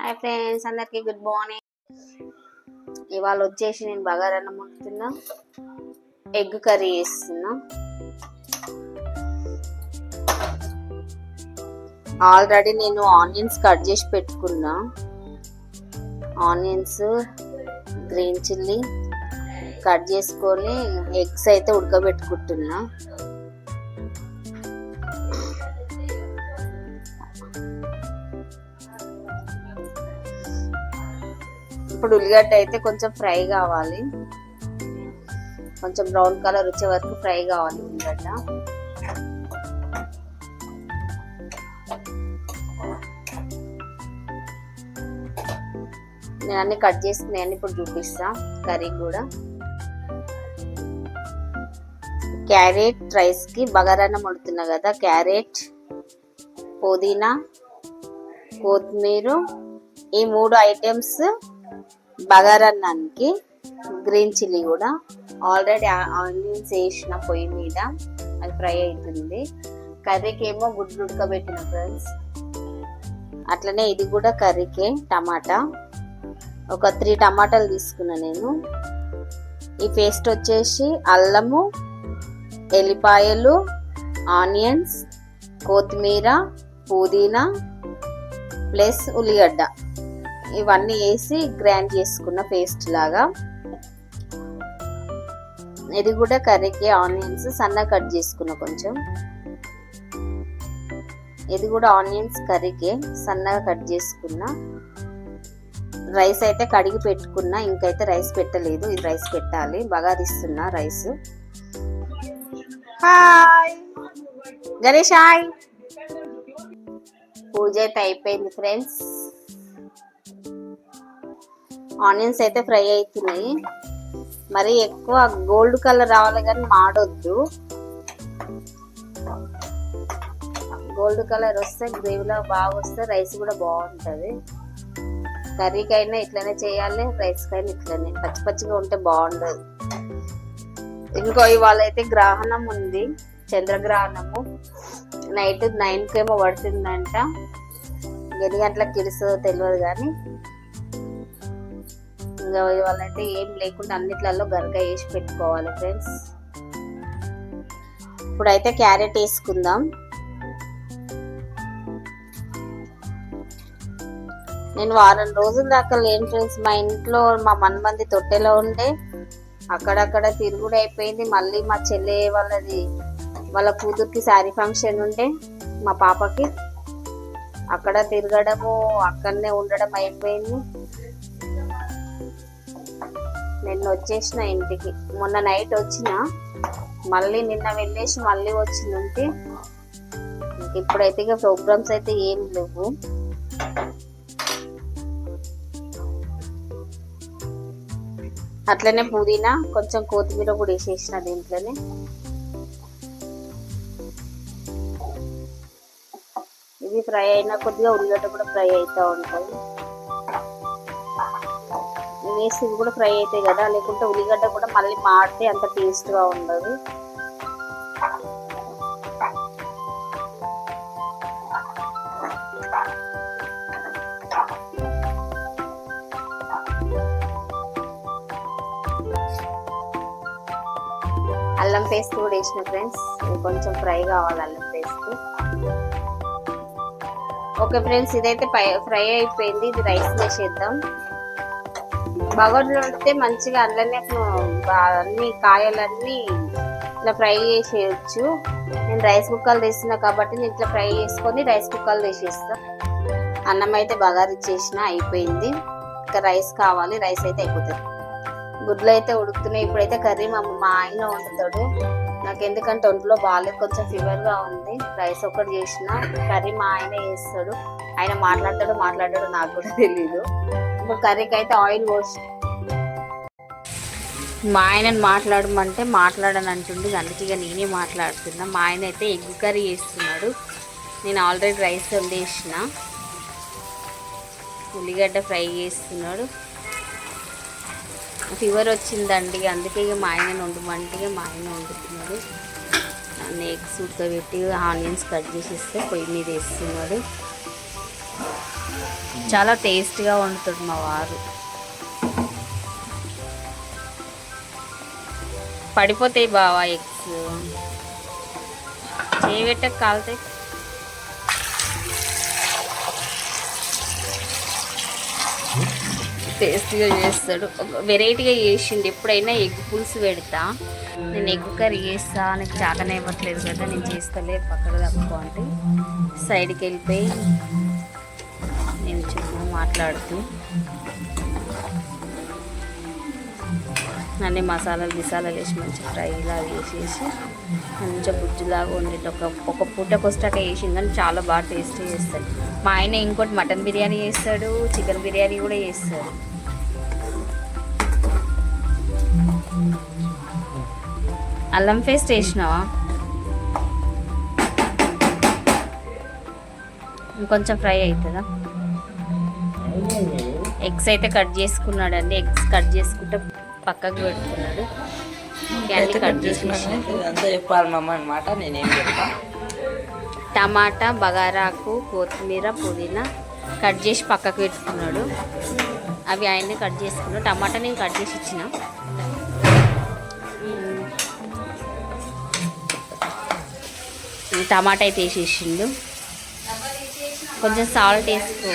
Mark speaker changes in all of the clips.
Speaker 1: Hi friends, అందరికి good morning. ఇవాళ వచ్చేసి నేను బగారన్నం వండుతున్నా, ఎగ్ కర్రీ చేస్తున్నా. ఆల్రెడీ నేను ఆనియన్స్ కట్ చేసి పెట్టుకున్నా. ఆనియన్స్, గ్రీన్ చిల్లీ కట్ చేసుకొని ఎగ్స్ అయితే ఉడకబెట్టుకుంటున్నా. ఇప్పుడు ఉల్లిగడ్డ అయితే కొంచెం ఫ్రై కావాలి, కొంచెం బ్రౌన్ కలర్ వచ్చే వరకు ఫ్రై కావాలి ఉల్లిగడ్డ. నేను అన్ని కట్ చేసుకున్నాయని ఇప్పుడు చూపిస్తా. కర్రీ కూడా క్యారెట్ రైస్ కి బగారన్నం వండుతున్నా కదా, క్యారెట్, పుదీనా, కొత్తిమీర, ఈ 3 ఐటమ్స్ బగారన్నానికి. గ్రీన్ చిల్లీ కూడా ఆల్రెడీ ఆనియన్స్ వేసిన పొయ్యి మీద, అది ఫ్రై అవుతుంది. కర్రీకి ఏమో గుడ్లు ఉడకబెట్టిన ఫ్రెండ్స్, అట్లనే ఇది కూడా కర్రీకే. టమాటా ఒక 3 టమాటాలు తీసుకున్నా నేను. ఈ పేస్ట్ వచ్చేసి అల్లము, ఎల్లిపాయలు, ఆనియన్స్, కొత్తిమీర, పుదీనా ప్లస్ ఉల్లిగడ్డ ఇవన్నీ వేసి గ్రైండ్ చేసుకున్న పేస్ట్ లాగా. ఇది కూడా కర్రీకి. ఆనియన్స్ సన్నగా కట్ చేసుకున్నా కొంచెం. ఇది కూడా ఆనియన్స్ కర్రీకే సన్నగా కట్ చేసుకున్నా. రైస్ అయితే కడిగి పెట్టుకున్నా, ఇంకైతే రైస్ పెట్టలేదు. ఇది రైస్ పెట్టాలి. బగారిస్తున్నా rice. Hi Ganesh, hi. Puja అయితే అయిపోయింది ఫ్రెండ్స్. ఆనియన్స్ అయితే ఫ్రై అవుతున్నాయి. మరి ఎక్కువ గోల్డ్ కలర్ రావాలి కానీ మాడొద్దు. గోల్డ్ కలర్ వస్తే గ్రేవీలో బాగా వస్తే రైస్ కూడా బాగుంటుంది. కర్రీకైనా ఇట్లనే చేయాలి, రైస్కైనా ఇట్లనే. పచ్చి పచ్చిగా ఉంటే బాగుండదు. ఇంకో ఇవాళ అయితే గ్రహణం ఉంది, చంద్రగ్రహణము. నైట్ 9 పడుతుందంట. ఎన్ని గంటలకు కిడుస్తుందో తెలియదు కానీ ఇంకా ఇవాళ అయితే ఏం లేకుండా అన్నిట్లలో గరక వేసి పెట్టుకోవాలి ఫ్రెండ్స్. ఇప్పుడైతే క్యారెట్ వేసుకుందాం. నేను వారం రోజుల దాకా లేను ఫ్రెండ్స్. మా ఇంట్లో మా మన్మంది తొట్టెలో ఉండే, అక్కడక్కడ తిరుగుడు అయిపోయింది. మళ్ళీ మా చెల్లె వాళ్ళ కూతురికి శారీ ఫంక్షన్ ఉండే, మా పాపకి. అక్కడ తిరగడము, అక్కడనే ఉండడం అయిపోయింది. నిన్న వచ్చేసిన ఇంటికి. మొన్న నైట్ వచ్చిన, మళ్ళీ నిన్న వెళ్ళేసి మళ్ళీ వచ్చిందంటే. ఇప్పుడైతే ఇక ప్రోగ్రామ్స్ అయితే ఏం లేవు. అట్లనే పుదీనా, కొంచెం కొత్తిమీర కూడా వేసేసిన దీంట్లోనే. ఇది ఫ్రై అయినా కొద్దిగా ఉల్లిగడ్డ కూడా ఫ్రై అవుతూ ఉంటుంది. వేసి ఇది కూడా ఫ్రై అవుతాయి కదా, లేకుంటే ఉల్లిగడ్డ కూడా మళ్ళీ మాడితే అంత టేస్ట్గా ఉండదు. అల్లం పేస్ట్ కూడా వేసిన ఫ్రెండ్స్. కొంచెం ఫ్రై కావాలి అల్లం పేస్ట్. ఓకే ఫ్రెండ్స్, ఇదైతే ఫ్రై అయిపోయింది. ఇది రైస్ వేసేద్దాం. బగారు వండితే మంచిగా అందులోనే అన్ని కాయలన్నీ ఇట్లా ఫ్రై చేసేయచ్చు. నేను రైస్ కుక్కర్లు తీస్తున్నా కాబట్టి నేను ఇట్లా ఫ్రై చేసుకొని రైస్ కుక్కర్లు వేసేస్తా. అన్నం అయితే బగారు ఇచ్చేసిన, అయిపోయింది. ఇంకా రైస్ కావాలి. రైస్ అయితే అయిపోతుంది. గుడ్లు అయితే ఉడుకుతున్నాయి. ఇప్పుడైతే కర్రీ మా ఆయన వండుతాడు. నాకు ఎందుకంటే ఒంట్లో బాగాలేదు, కొంచెం ఫీవర్గా ఉంది. రైస్ ఒకటి చేసిన, కర్రీ మా ఆయన చేస్తాడు. ఆయన మాట్లాడాడో నాకు కూడా తెలీదు. ఇప్పుడు కర్రీకి అయితే ఆయిల్ పోసి, మా ఆయనని మాట్లాడమంటే మాట్లాడని అంటుండే, అందుకే ఇక నేనే మాట్లాడుతున్నా. మా ఆయన అయితే ఎగ్ కర్రీ చేస్తున్నాడు. నేను ఆల్రెడీ రైస్ వండేసిన, ఉల్లిగడ్డ ఫ్రై చేస్తున్నాడు. ఫీవర్ వచ్చిందండి, అందుకే ఇక మా ఆయన వండమంటే మా ఆయన వండుతున్నాడు. అన్ని ఎగ్స్ ఉడకబెట్టి ఆనియన్స్ కట్ చేసి ఇస్తే పొయ్యి మీద వేస్తున్నాడు. చాలా టేస్ట్గా వండుతుంది మా వారు. పడిపోతాయి బావా ఎగ్స్, చేయబెట్టక కాలుతాయి. టేస్ట్గా చేస్తాడు, వెరైటీగా చేసిండు. ఎప్పుడైనా ఎగ్ పులుసు పెడతా, నేను ఎగ్ కర్రీ చేస్తా, నాకు చాకనే ఇవ్వట్లేదు కదా, నేను చేస్తలే పక్కన తప్పుకో అంటే సైడ్కి వెళ్ళిపోయి నేను చుట్టూ మాట్లాడుతూ అన్నీ మసాలాలు వేసి మంచి ఫ్రైలా వేసేసి మంచిగా బుజ్జులాగా వండి ఒక పూటకు వస్తాక వేసింది, కానీ చాలా బాగా టేస్ట్ చేస్తాడు. మా ఆయన ఇంకోటి మటన్ బిర్యానీ చేస్తాడు, చికెన్ బిర్యానీ కూడా చేస్తాడు. అల్లం పేస్ట్ వేసినావా? ఇంకొంచెం ఫ్రై అవుతుందా? ఎగ్స్ అయితే కట్ చేసుకున్నాడు అండి. ఎగ్స్ కట్ చేసుకుంటే పక్కకు పెట్టుకున్నాడు. క్యాండీ కట్ చేసి టమాటా, బగారాకు, కొత్తిమీర, పుదీనా కట్ చేసి పక్కకు పెట్టుకున్నాడు. అవి ఆయన్ని కట్ చేసుకున్నాడు. టమాటా నేను కట్ చేసి ఇచ్చిన. టమాటా అయితే వేసేసిండు. కొంచెం సాల్ట్ వేసుకో.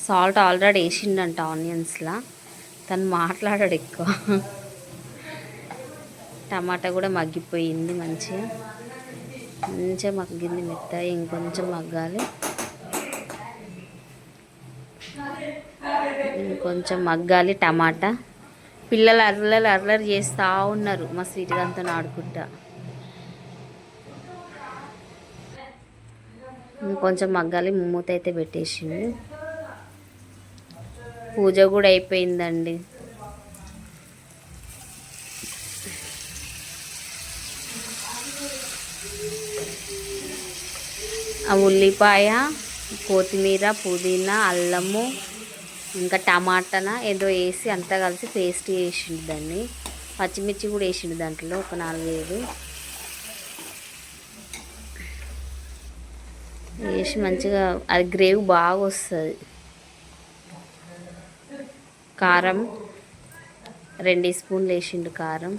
Speaker 1: సాల్ట్ ఆల్రెడీ వేసిండంట ఆనియన్స్లా, తను మాట్లాడాడు ఎక్కువ. టమాటా కూడా మగ్గిపోయింది, మంచిగా మగ్గింది మెత్తగా. ఇంకొంచెం మగ్గాలి, ఇంకొంచెం మగ్గాలి టమాటా. పిల్లలు అర్లరి చేస్తూ ఉన్నారు మా స్వీట్గాంతో ఆడుకుంటా. ఇంకొంచెం మగ్గాలి. మూత అయితే పెట్టేసిండు. పూజ కూడా అయిపోయిందండి. ఆ ఉల్లిపాయ, కొత్తిమీర, పుదీనా, అల్లము, ఇంకా టమాటాన ఏదో వేసి అంతా కలిసి పేస్ట్ వేసిండు దాన్ని. పచ్చిమిర్చి కూడా వేసిండు దాంట్లో ఒక 4-5 వేసి మంచిగా అది గ్రేవీ బాగా వస్తుంది. కారం 2 స్పూన్లు వేసిండు కారం.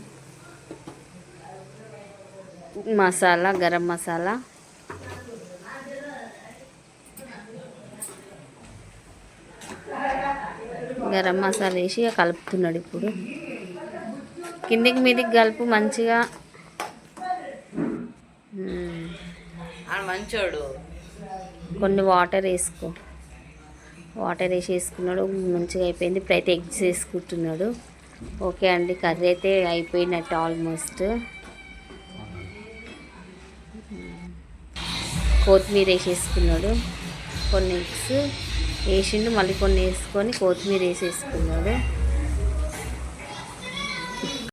Speaker 1: మసాలా, గరం మసాలా, గరం మసాలా వేసి కలుపుతున్నాడు. ఇప్పుడు కిందికి మీదికి కలుపు మంచిగా. మంచోడు. కొన్ని వాటర్ వేసుకో. వాటర్ వేసుకున్నాడు. మంచిగా అయిపోయింది. ఇప్పుడైతే ఎగ్స్ వేసుకుంటున్నాడు. ఓకే అండి, కర్రీ అయితే అయిపోయినట్టు ఆల్మోస్ట్. కొత్తిమీర వేసేసుకున్నాడు. కొన్ని ఎగ్స్ వేసిండు, మళ్ళీ కొన్ని వేసుకొని కొత్తిమీర వేసేసుకున్నాడు.